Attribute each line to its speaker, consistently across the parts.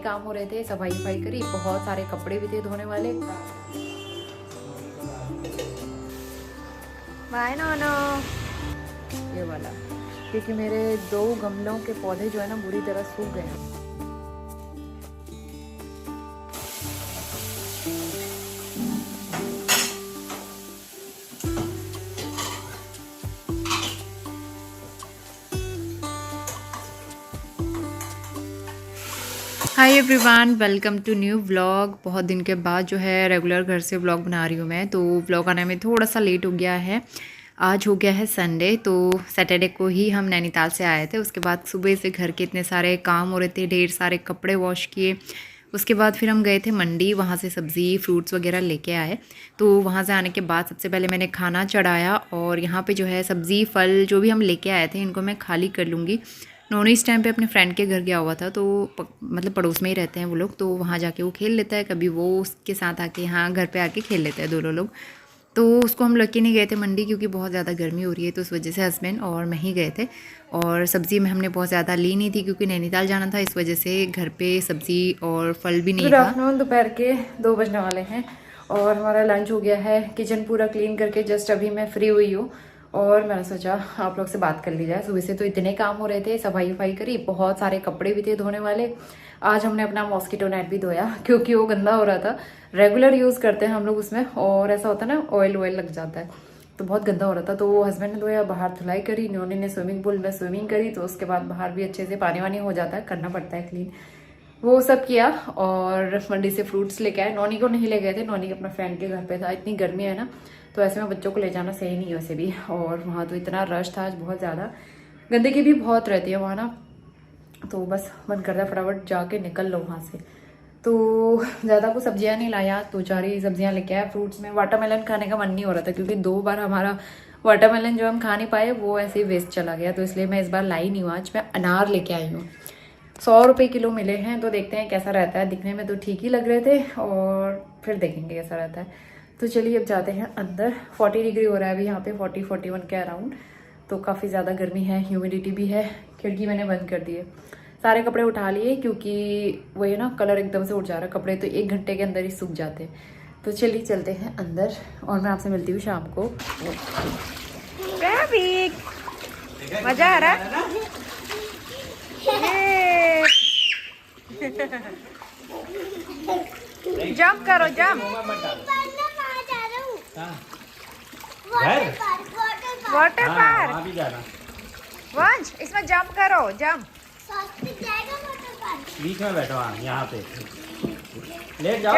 Speaker 1: काम हो रहे थे, सफाई वफाई करी, बहुत सारे कपड़े भी थे धोने वाले। बाय नोनो, ये वाला, क्योंकि मेरे 2 गमलों के पौधे जो है ना बुरी तरह सूख गए हैं। Hi everyone, welcome to new vlog. बहुत दिन के बाद जो है रेगुलर घर से व्लॉग बना रही हूँ मैं, तो व्लॉग आने में थोड़ा सा लेट हो गया है। आज हो गया है संडे, तो सैटरडे को ही हम नैनीताल से आए थे। उसके बाद सुबह से घर के इतने सारे काम हो रहे थे, ढेर सारे कपड़े वॉश किए। उसके बाद फिर हम गए थे मंडी, वहाँ से सब्ज़ी फ्रूट्स वगैरह लेके आए। तो वहाँ से आने के बाद सबसे पहले मैंने खाना चढ़ाया, और यहाँ पे जो है सब्ज़ी फल जो भी हम लेके आए थे इनको मैं खाली कर लूँगी। नोनी इस टाइम पे अपने फ्रेंड के घर गया हुआ था, तो मतलब पड़ोस में ही रहते हैं वो लोग, तो वहाँ जाके वो खेल लेता है। कभी वो उसके साथ आके यहाँ घर पे आके खेल लेते हैं दोनों लोग। तो उसको हम लेके नहीं गए थे मंडी, क्योंकि बहुत ज़्यादा गर्मी हो रही है, तो उस वजह से हस्बैंड और मैं ही गए थे। और सब्ज़ी में हमने बहुत ज़्यादा ली नहीं थी, क्योंकि नैनीताल जाना था, इस वजह से घर पे सब्ज़ी और फल भी नहीं था। गुड आफ्टरनून, दोपहर के 2 बजने वाले हैं और हमारा लंच हो गया है। किचन पूरा क्लीन करके जस्ट अभी मैं फ्री हुई हूँ, और मैंने सोचा आप लोग से बात कर ली जाए। सुबह से तो इतने काम हो रहे थे, सफाई वफाई करी, बहुत सारे कपड़े भी थे धोने वाले। आज हमने अपना मॉस्किटो नेट भी धोया, क्योंकि वो गंदा हो रहा था। रेगुलर यूज़ करते हैं हम लोग उसमें, और ऐसा होता है ना ऑयल लग जाता है, तो बहुत गंदा हो रहा था। तो वो हस्बैंड ने धोया, बाहर धुलाई करी, नोनी ने स्विमिंग पूल में स्विमिंग करी, तो उसके बाद बाहर भी अच्छे से पानी वानी हो जाता है, करना पड़ता है क्लीन, वो सब किया। और मंडी से फ्रूट्स लेके आए। नोनी को नहीं ले गए थे, नोनी अपना फ्रेंड के घर पे था। इतनी गर्मी है ना, तो ऐसे में बच्चों को ले जाना सही नहीं है वैसे भी। और वहाँ तो इतना रश था आज, बहुत ज़्यादा गंदगी भी बहुत रहती है वहाँ ना, तो बस मन करता है फटाफट जाके निकल लो वहाँ से। तो ज़्यादा कुछ सब्जियाँ नहीं लाया, 2-4 ही सब्जियाँ लेके आया। फ्रूट्स में वाटरमेलन खाने का मन नहीं हो रहा था, क्योंकि 2 बार हमारा वाटरमेलन जो हम खा नहीं पाए वो ऐसे ही वेस्ट चला गया, तो इसलिए मैं इस बार लाई नहीं हूँ। आज मैं अनार लेके आई हूँ, 100 रुपये किलो मिले हैं, तो देखते हैं कैसा रहता है। दिखने में तो ठीक ही लग रहे थे, और फिर देखेंगे कैसा रहता है। तो चलिए अब जाते हैं अंदर। 40 डिग्री हो रहा है अभी यहाँ पे, 40-41 के अराउंड, तो काफ़ी ज़्यादा गर्मी है, ह्यूमिडिटी भी है। खिड़की मैंने बंद कर दी है। सारे कपड़े उठा लिए, क्योंकि वही ना कलर एकदम से उठ जा रहा है। कपड़े तो 1 घंटे के अंदर ही सूख जाते हैं। तो चलिए चलते हैं अंदर, और मैं आपसे मिलती हूँ शाम को। मज़ा आ रहा है? जंप करो, जंप। वाटर पार्क, वंश इसमें जंप करो, जंप।
Speaker 2: बीच में बैठो, यहाँ पे लेट जाओ।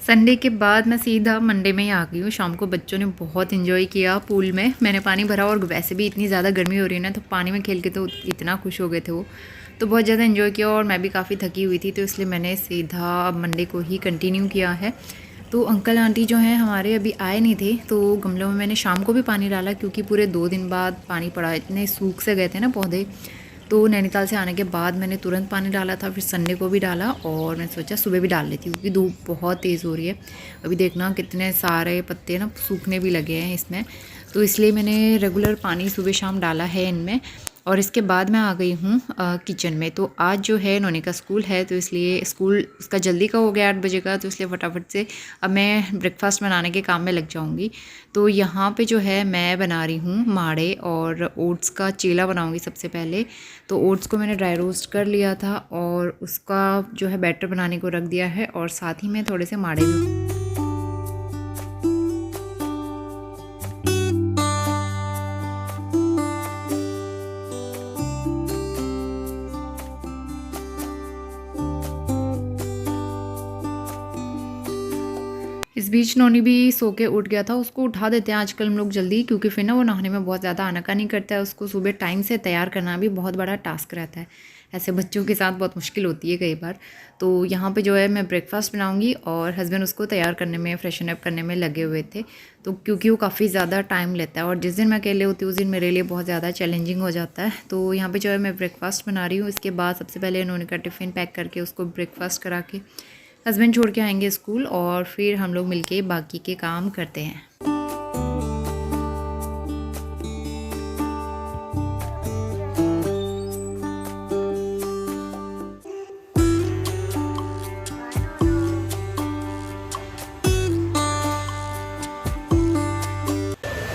Speaker 1: संडे के बाद मैं सीधा मंडे में ही आ गई हूँ। शाम को बच्चों ने बहुत एंजॉय किया पूल में, मैंने पानी भरा, और वैसे भी इतनी ज़्यादा गर्मी हो रही है ना, तो पानी में खेल के तो इतना खुश हो गए थे वो, तो बहुत ज़्यादा एंजॉय किया। और मैं भी काफ़ी थकी हुई थी, तो इसलिए मैंने सीधा मंडे को ही कंटिन्यू किया है। तो अंकल आंटी जो हैं हमारे अभी आए नहीं थे, तो गमलों में मैंने शाम को भी पानी डाला, क्योंकि पूरे 2 दिन बाद पानी पड़ा, इतने सूख से गए थे ना पौधे। तो नैनीताल से आने के बाद मैंने तुरंत पानी डाला था, फिर संडे को भी डाला, और मैंने सोचा सुबह भी डाल लेती हूँ, क्योंकि धूप बहुत तेज़ हो रही है। अभी देखना कितने सारे पत्ते ना सूखने भी लगे हैं इसमें, तो इसलिए मैंने रेगुलर पानी सुबह शाम डाला है इनमें। और इसके बाद मैं आ गई हूँ किचन में। तो आज जो है नोनी का स्कूल है, तो इसलिए स्कूल उसका जल्दी का हो गया 8 बजे का, तो इसलिए फटाफट से अब मैं ब्रेकफास्ट बनाने के काम में लग जाऊँगी। तो यहाँ पे जो है मैं बना रही हूँ माड़े और ओट्स का चीला बनाऊँगी सबसे पहले। तो ओट्स को मैंने ड्राई रोस्ट कर लिया था, और उसका जो है बैटर बनाने को रख दिया है, और साथ ही में थोड़े से माड़े भी। इस बीच नोनी भी सो के उठ गया था, उसको उठा देते हैं आजकल हम लोग जल्दी, क्योंकि फिर ना वो नहाने में बहुत ज़्यादा आनाकानी करता है। उसको सुबह टाइम से तैयार करना भी बहुत बड़ा टास्क रहता है। ऐसे बच्चों के साथ बहुत मुश्किल होती है कई बार। तो यहाँ पे जो है मैं ब्रेकफास्ट बनाऊँगी, और हस्बैंड उसको तैयार करने में, फ्रेशन अप करने में लगे हुए थे। तो क्योंकि वो काफ़ी ज़्यादा टाइम लेता है, और जिस दिन मैं अकेले होती हूँ उस दिन मेरे लिए बहुत ज़्यादा चैलेंजिंग हो जाता है। तो यहाँ पर जो है मैं ब्रेकफास्ट बना रही हूँ। इसके बाद सबसे पहले नोनी का टिफ़िन पैक करके उसको ब्रेकफास्ट करा के हस्बैंड छोड़ के आएंगे स्कूल, और फिर हम लोग मिलके बाकी के काम करते हैं।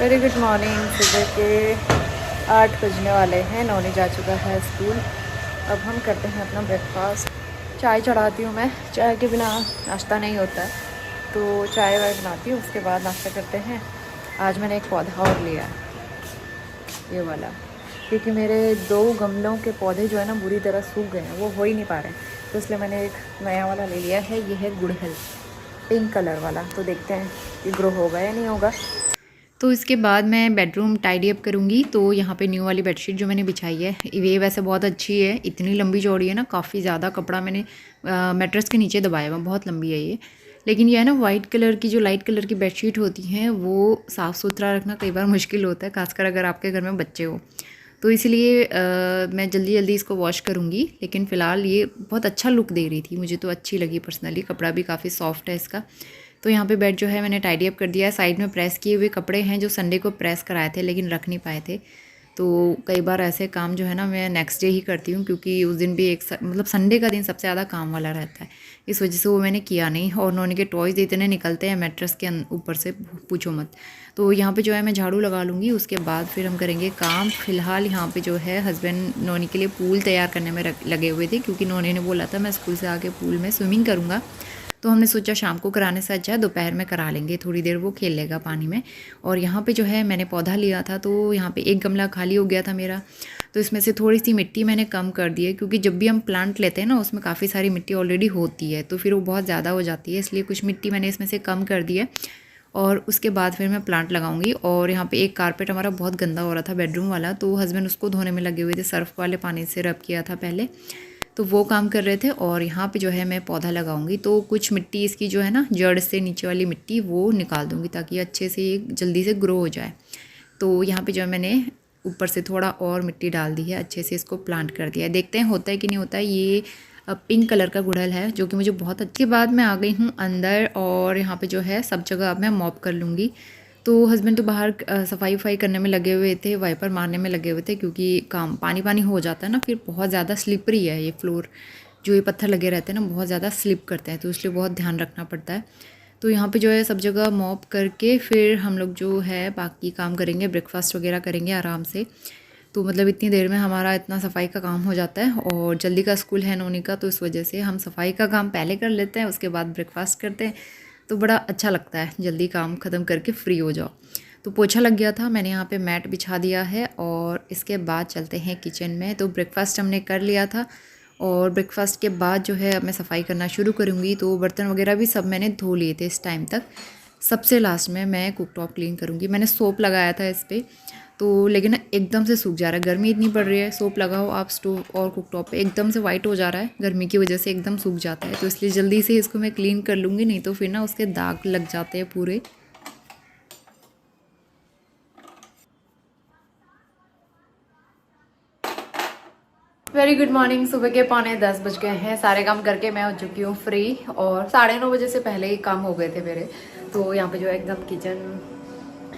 Speaker 1: Very good morning. सुबह के 8 बजने वाले हैं। नौनी जा चुका है स्कूल। अब हम करते हैं अपना ब्रेकफास्ट। चाय चढ़ाती हूँ मैं, चाय के बिना नाश्ता नहीं होता, तो चाय वाय बनाती हूँ, उसके बाद नाश्ता करते हैं। आज मैंने एक पौधा और लिया, ये वाला, क्योंकि मेरे 2 गमलों के पौधे जो है ना बुरी तरह सूख गए हैं, वो हो ही नहीं पा रहे हैं, तो इसलिए मैंने एक नया वाला ले लिया है। ये है गुड़हल, पिंक कलर वाला। तो देखते हैं कि ग्रो होगा या नहीं होगा। तो इसके बाद मैं बेडरूम टाइडी अप करूँगी। तो यहाँ पे न्यू वाली बेडशीट जो मैंने बिछाई है, ये वैसे बहुत अच्छी है, इतनी लंबी चौड़ी है ना, काफ़ी ज़्यादा कपड़ा मैंने मैट्रेस के नीचे दबाया हुआ, बहुत लंबी है ये। लेकिन यह है ना, वाइट कलर की जो लाइट कलर की बेडशीट होती हैं वो साफ़ सुथरा रखना कई बार मुश्किल होता है, खासकर अगर आपके घर में बच्चे हो। तो इसलिए मैं जल्दी जल्दी इसको वॉश करूँगी। लेकिन फ़िलहाल ये बहुत अच्छा लुक दे रही थी, मुझे तो अच्छी लगी पर्सनली। कपड़ा भी काफ़ी सॉफ्ट है इसका। तो यहाँ पे बेड जो है मैंने टाइडी अप कर दिया है। साइड में प्रेस किए हुए कपड़े हैं जो संडे को प्रेस कराए थे लेकिन रख नहीं पाए थे। तो कई बार ऐसे काम जो है ना मैं नेक्स्ट डे ही करती हूँ, क्योंकि उस दिन भी मतलब संडे का दिन सबसे ज़्यादा काम वाला रहता है, इस वजह से वो मैंने किया नहीं। और नौनी के टॉयज़ इतने निकलते हैं मैट्रेस के ऊपर से, पूछो मत। तो यहाँ पे जो है मैं झाड़ू लगा लूँगी, उसके बाद फिर हम करेंगे काम। फ़िलहाल यहाँ पे जो है हस्बैंड नौनी के लिए पूल तैयार करने में लगे हुए थे, क्योंकि नौनी ने बोला था मैं स्कूल से आके पूल में स्विमिंग करूँगा। तो हमने सोचा शाम को कराने से अच्छा दोपहर में करा लेंगे, थोड़ी देर वो खेल लेगा पानी में। और यहाँ पे जो है मैंने पौधा लिया था, तो यहाँ पे एक गमला खाली हो गया था मेरा, तो इसमें से थोड़ी सी मिट्टी मैंने कम कर दी है, क्योंकि जब भी हम प्लांट लेते हैं ना उसमें काफ़ी सारी मिट्टी ऑलरेडी होती है, तो फिर वो बहुत ज़्यादा हो जाती है, इसलिए कुछ मिट्टी मैंने इसमें से कम कर दी है। और उसके बाद फिर मैं प्लांट लगाऊंगी। और यहाँ पे एक कारपेट हमारा बहुत गंदा हो रहा था, बेडरूम वाला, तो हस्बैंड उसको धोने में लगे हुए थे, सर्फ वाले पानी से रब किया था पहले, तो वो काम कर रहे थे। और यहाँ पे जो है मैं पौधा लगाऊंगी, तो कुछ मिट्टी इसकी जो है ना जड़ से नीचे वाली मिट्टी वो निकाल दूंगी, ताकि अच्छे से जल्दी से ग्रो हो जाए। तो यहाँ पे जो है मैंने ऊपर से थोड़ा और मिट्टी डाल दी है, अच्छे से इसको प्लांट कर दिया है। देखते हैं होता है कि नहीं होता है। ये पिंक कलर का गुड़हल है जो कि मुझे बहुत अच्छे। बाद मैं आ गई हूँ अंदर, और यहाँ पे जो है सब जगह अब मैं मॉप कर लूँगी। तो हस्बैंड तो बाहर सफाई वफाई करने में लगे हुए थे, वाइपर मारने में लगे हुए थे, क्योंकि काम पानी पानी हो जाता है ना, फिर बहुत ज़्यादा स्लिपरी है ये फ्लोर, जो ये पत्थर लगे रहते हैं ना बहुत ज़्यादा स्लिप करते हैं, तो इसलिए बहुत ध्यान रखना पड़ता है। तो यहाँ पे जो है सब जगह मॉप करके फिर हम लोग जो है बाकी काम करेंगे, ब्रेकफास्ट वगैरह करेंगे आराम से। तो मतलब इतनी देर में हमारा इतना सफाई का काम हो जाता है, और जल्दी का स्कूल है नोनी का, तो इस वजह से हम सफाई का काम पहले कर लेते हैं, उसके बाद ब्रेकफास्ट करते हैं, तो बड़ा अच्छा लगता है, जल्दी काम ख़त्म करके फ्री हो जाओ। तो पोछा लग गया था, मैंने यहाँ पे मैट बिछा दिया है, और इसके बाद चलते हैं किचन में। तो ब्रेकफास्ट हमने कर लिया था, और ब्रेकफास्ट के बाद जो है अब मैं सफाई करना शुरू करूँगी। तो बर्तन वगैरह भी सब मैंने धो लिए थे इस टाइम तक। सबसे लास्ट में मैं कुकटॉप क्लीन करूँगी। मैंने सोप लगाया था इस पर, तो लेकिन ना एकदम से सूख जा रहा है, गर्मी इतनी पड़ रही है। सोप लगाओ आप स्टोव और कुकटॉप पे, एकदम से वाइट हो जा रहा है, गर्मी की वजह से एकदम सूख जाता है। तो इसलिए जल्दी से इसको मैं क्लीन कर लूँगी, नहीं तो फिर ना उसके दाग लग जाते हैं पूरे। Very good morning. सुबह के 9:45 बज गए हैं। सारे काम करके मैं हो चुकी हूँ फ्री, और 9:30 बजे से पहले ही काम हो गए थे मेरे। तो यहाँ पे जो है एकदम किचन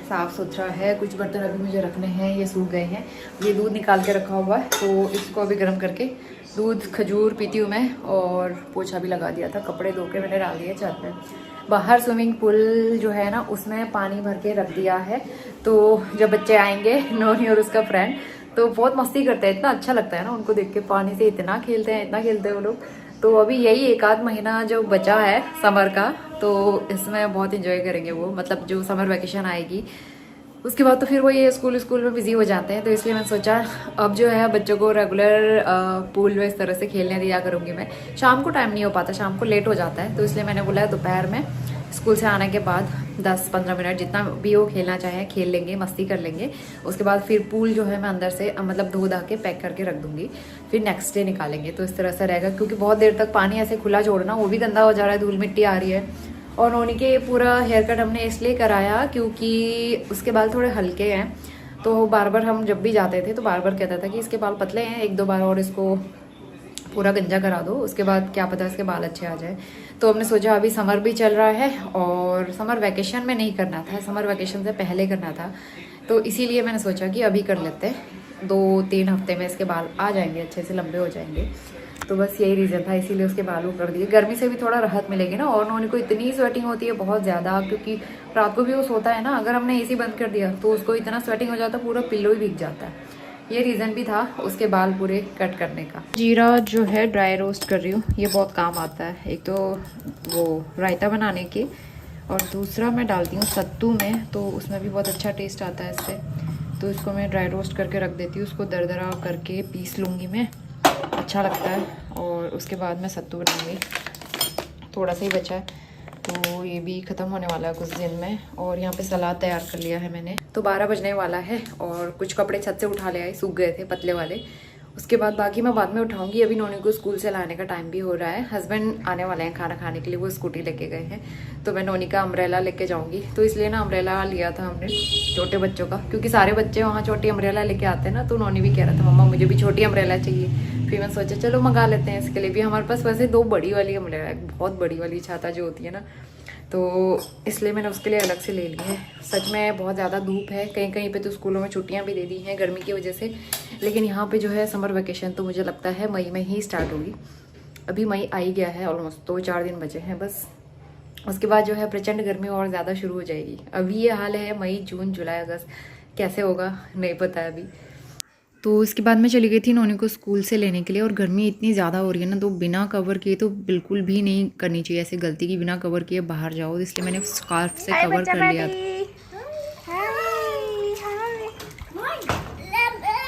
Speaker 1: साफ़ सुथरा है। कुछ बर्तन अभी मुझे रखने हैं, ये सूख गए हैं। ये दूध निकाल के रखा हुआ है, तो इसको अभी गर्म करके दूध खजूर पीती हूँ मैं। और पोछा भी लगा दिया था, कपड़े धो के मैंने डाल दिए छत पे। बाहर स्विमिंग पूल जो है ना उसमें पानी भर के रख दिया है, तो जब बच्चे आएंगे, नोनी और उसका फ्रेंड, तो बहुत मस्ती करते हैं। इतना अच्छा लगता है ना उनको देख के, पानी से इतना खेलते हैं वो लोग। तो अभी यही 1 आध महीना जो बचा है समर का, तो इसमें बहुत इंजॉय करेंगे वो, मतलब जो समर वैकेशन आएगी उसके बाद तो फिर वो ये स्कूल में बिजी हो जाते हैं। तो इसलिए मैंने सोचा अब जो है बच्चों को रेगुलर पूल में इस तरह से खेलने दिया करूँगी मैं। शाम को टाइम नहीं हो पाता, शाम को लेट हो जाता है, तो इसलिए मैंने बोला है दोपहर में स्कूल से आने के बाद 10-15 मिनट जितना भी वो खेलना चाहे खेल लेंगे, मस्ती कर लेंगे। उसके बाद फिर पूल जो है मैं अंदर से मतलब धो धा के पैक करके रख दूंगी, फिर नेक्स्ट डे निकालेंगे। तो इस तरह से रहेगा, क्योंकि बहुत देर तक पानी ऐसे खुला छोड़ना वो भी गंदा हो जा रहा है, धूल मिट्टी आ रही है। और नोनी के पूरा हेयर कट हमने इसलिए कराया क्योंकि उसके बाल थोड़े हल्के हैं, तो बार बार हम जब भी जाते थे तो बार बार कहता था कि इसके बाल पतले हैं, 1-2 बार और इसको पूरा गंजा करा दो, उसके बाद क्या पता इसके बाल अच्छे आ जाए। तो हमने सोचा अभी समर भी चल रहा है, और समर वैकेशन में नहीं करना था, समर वैकेशन से पहले करना था, तो इसीलिए मैंने सोचा कि अभी कर लेते हैं। 2-3 हफ्ते में इसके बाल आ जाएंगे, अच्छे से लंबे हो जाएंगे। तो बस यही रीज़न था, इसीलिए उसके बाल कर दिए। गर्मी से भी थोड़ा राहत मिलेगी ना। और नोनी को इतनी स्वेटिंग होती है बहुत ज़्यादा, क्योंकि रात को भी वो सोता है ना, अगर हमने एसी बंद कर दिया तो उसको इतना स्वेटिंग हो जाता है, पूरा पिल्लो ही भीग जाता है। ये रीज़न भी था उसके बाल पूरे कट करने का। जीरा जो है ड्राई रोस्ट कर रही हूँ, ये बहुत काम आता है। एक तो वो रायता बनाने के, और दूसरा मैं डालती हूँ सत्तू में, तो उसमें भी बहुत अच्छा टेस्ट आता है इससे। तो इसको मैं ड्राई रोस्ट करके रख देती हूँ, उसको दरदरा करके पीस लूँगी मैं, अच्छा लगता है। और उसके बाद मैं सत्तू बनाऊँगी। थोड़ा सा ही बचा है, तो ये भी ख़त्म होने वाला है कुछ दिन में। और यहाँ पे सलाद तैयार कर लिया है मैंने। तो 12 बजने वाला है, और कुछ कपड़े छत से उठा ले आए, सूख गए थे पतले वाले। उसके बाद बाकी मैं बाद में उठाऊंगी। अभी नोनी को स्कूल से लाने का टाइम भी हो रहा है। हस्बैंड आने वाले हैं खाना खाने के लिए, वो स्कूटी लेके गए हैं। तो मैं नोनी का अम्ब्रेला लेके जाऊंगी, तो इसलिए ना अम्ब्रेला लिया था हमने छोटे बच्चों का, क्योंकि सारे बच्चे वहाँ छोटी अम्ब्रेला लेके आते हैं ना। तो नोनी भी कह रहा था मम्मा मुझे भी छोटी अम्ब्रेला चाहिए। फिर मैं सोचा चलो मंगा लेते हैं। इसके लिए भी हमारे पास वैसे 2 बड़ी वाली अम्ब्रेला है, बहुत बड़ी वाली छाता जो होती है ना, तो इसलिए मैंने उसके लिए अलग से ले ली है। सच में बहुत ज़्यादा धूप है, कहीं कहीं पे तो स्कूलों में छुट्टियां भी दे दी हैं गर्मी की वजह से। लेकिन यहाँ पे जो है समर वेकेशन तो मुझे लगता है मई में ही स्टार्ट होगी। अभी मई आ ही गया है ऑलमोस्ट, 2-4 दिन बचे हैं बस। उसके बाद जो है प्रचंड गर्मी और ज़्यादा शुरू हो जाएगी। अभी ये हाल है, मई जून जुलाई अगस्त कैसे होगा नहीं पता है अभी। तो इसके बाद मैं चली गई थी नोनी को स्कूल से लेने के लिए। और गर्मी इतनी ज़्यादा हो रही है ना, तो बिना कवर किए तो बिल्कुल भी नहीं करनी चाहिए ऐसे गलती की, बिना कवर किए बाहर जाओ। इसलिए मैंने स्कार्फ से कवर कर लिया।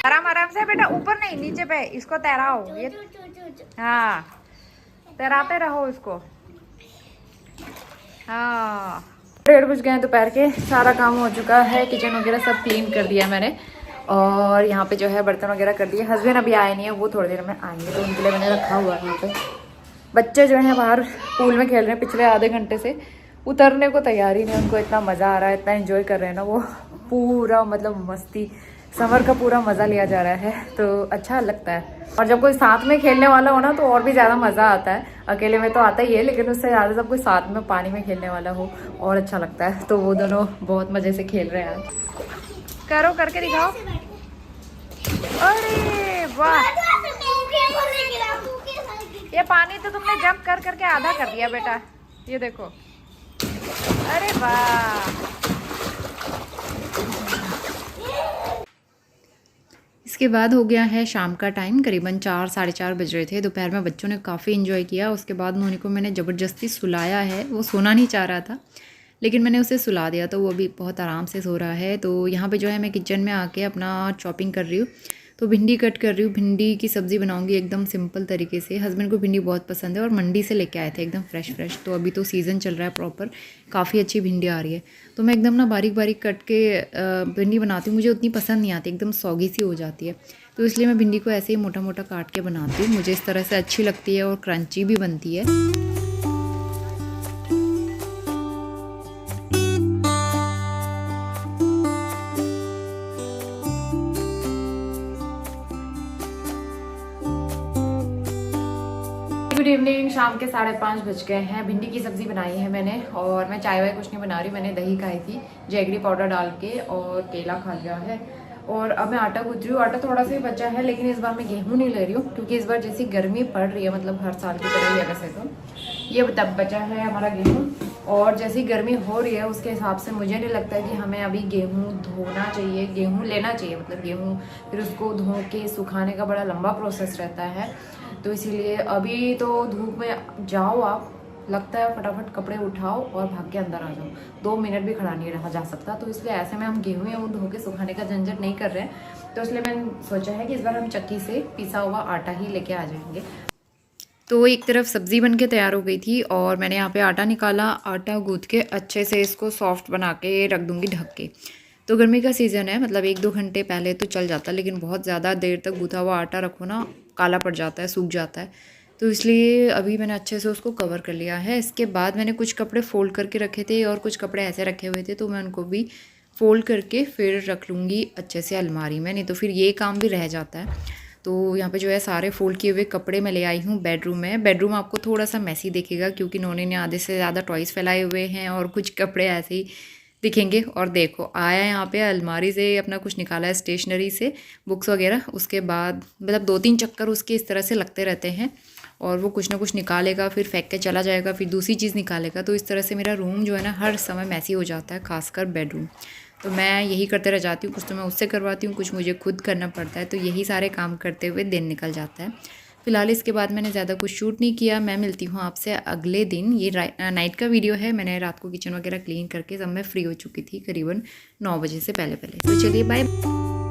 Speaker 1: आराम आराम से बेटा, ऊपर नहीं नीचे पे, इसको तैराओ। ये हाँ, तैराते रहो इसको। हाँ, 1:30 बज गए हैं दोपहर के। सारा काम हो चुका है, किचन वगैरह सब क्लीन कर दिया मैंने। और यहाँ पे जो है बर्तन वगैरह कर दिए। हस्बैंड अभी आए नहीं है, वो थोड़ी देर में आएंगे, तो उनके लिए मैंने रखा हुआ है यहाँ पे। बच्चे जो हैं बाहर पूल में खेल रहे हैं पिछले आधे घंटे से, उतरने को तैयार ही नहीं। उनको इतना मज़ा आ रहा है, इतना एंजॉय कर रहे हैं ना वो, पूरा मतलब मस्ती, समर का पूरा मज़ा लिया जा रहा है। तो अच्छा लगता है। और जब कोई साथ में खेलने वाला हो ना तो और भी ज़्यादा मज़ा आता है। अकेले में तो आता ही है, लेकिन उससे ज़्यादा जब कोई साथ में पानी में खेलने वाला हो और अच्छा लगता है। तो वो दोनों बहुत मज़े से खेल रहे हैं। करो, करके दिखाओ। अरे वाह, ये पानी तो तुमने जंप कर करके आधा कर दिया बेटा, ये देखो। अरे वाह। इसके बाद हो गया है शाम का टाइम, करीबन 4-4:30 बज रहे थे। दोपहर में बच्चों ने काफ़ी इन्जॉय किया। उसके बाद नोनी को मैंने ज़बरदस्ती सुलाया है, वो सोना नहीं चाह रहा था, लेकिन मैंने उसे सुला दिया, तो वो अभी बहुत आराम से सो रहा है। तो यहाँ पे जो है मैं किचन में आके अपना चॉपिंग कर रही हूँ। तो भिंडी कट कर रही हूँ, भिंडी की सब्ज़ी बनाऊँगी एकदम सिंपल तरीके से। हस्बैंड को भिंडी बहुत पसंद है, और मंडी से लेके आए थे एकदम फ्रेश। तो अभी तो सीज़न चल रहा है प्रॉपर, काफ़ी अच्छी भिंडी आ रही है। तो मैं एकदम ना बारीक बारीक कट के भिंडी बनाती हूँ। मुझे उतनी पसंद नहीं आती, एकदम सौगी सी हो जाती है। तो इसलिए मैं भिंडी को ऐसे ही मोटा मोटा काट के बनाती हूँ। मुझे इस तरह से अच्छी लगती है और क्रंची भी बनती है। गुड इवनिंग, शाम के 5:30 बज गए हैं। भिंडी की सब्ज़ी बनाई है मैंने, और मैं चाय वाय कुछ नहीं बना रही। मैंने दही खाई थी जैगरी पाउडर डाल के, और केला खा लिया है। और अब मैं आटा गूंथ रही हूँ। आटा थोड़ा सा ही बचा है, लेकिन इस बार मैं गेहूँ नहीं ले रही हूँ, क्योंकि इस बार जैसी गर्मी पड़ रही है, मतलब हर साल की तरह ही है वैसे तो। ये तब बचा है हमारा गेहूँ, और जैसी गर्मी हो रही है उसके हिसाब से मुझे नहीं लगता कि हमें अभी गेहूँ धोना चाहिए, गेहूँ लेना चाहिए। मतलब गेहूँ फिर उसको धो के सुखाने का बड़ा लंबा प्रोसेस रहता है। तो इसीलिए अभी तो धूप में जाओ आप, लगता है फटाफट कपड़े उठाओ और भाग के अंदर आ जाओ, 2 मिनट भी खड़ा नहीं रहा जा सकता। तो इसलिए ऐसे में हम गेहूँ या धो के सुखाने का झंझट नहीं कर रहे हैं। तो इसलिए मैंने सोचा है कि इस बार हम चक्की से पिसा हुआ आटा ही लेके आ जाएंगे। तो एक तरफ सब्ज़ी बन के तैयार हो गई थी, और मैंने यहाँ पे आटा निकाला। आटा गूँथ के अच्छे से इसको सॉफ्ट बना के रख दूँगी ढक के। तो गर्मी का सीज़न है, मतलब 1-2 घंटे पहले तो चल जाता है, लेकिन बहुत ज़्यादा देर तक गूँथा हुआ आटा रखो ना, काला पड़ जाता है, सूख जाता है। तो इसलिए अभी मैंने अच्छे से उसको कवर कर लिया है। इसके बाद मैंने कुछ कपड़े फ़ोल्ड करके रखे थे, और कुछ कपड़े ऐसे रखे हुए थे, तो मैं उनको भी फ़ोल्ड करके फिर रख लूँगी अच्छे से अलमारी में, नहीं तो फिर ये काम भी रह जाता है। तो यहाँ पे जो है सारे फ़ोल्ड किए हुए कपड़े मैं ले आई हूँ बेडरूम में। बेडरूम आपको थोड़ा सा मैसी दिखेगा, क्योंकि नोनी ने आधे से ज़्यादा टॉयज़ फैलाए हुए हैं, और कुछ कपड़े ऐसे ही दिखेंगे। और देखो आया यहाँ पे अलमारी से अपना कुछ निकाला है स्टेशनरी से, बुक्स वगैरह। उसके बाद मतलब 2-3 चक्कर उसके इस तरह से लगते रहते हैं और वो कुछ ना कुछ निकालेगा, फिर फेंक के चला जाएगा, फिर दूसरी चीज़ निकालेगा। तो इस तरह से मेरा रूम जो है ना हर समय मैसी हो जाता है, खासकर बेडरूम। तो मैं यही करते रह जाती हूँ, कुछ तो मैं उससे करवाती हूँ, कुछ मुझे खुद करना पड़ता है। तो यही सारे काम करते हुए दिन निकल जाता है। फिलहाल इसके बाद मैंने ज़्यादा कुछ शूट नहीं किया। मैं मिलती हूँ आपसे अगले दिन। ये नाइट का वीडियो है। मैंने रात को किचन वगैरह क्लीन करके जब मैं फ्री हो चुकी थी करीबन 9 बजे से पहले पहले। तो चलिए बाय।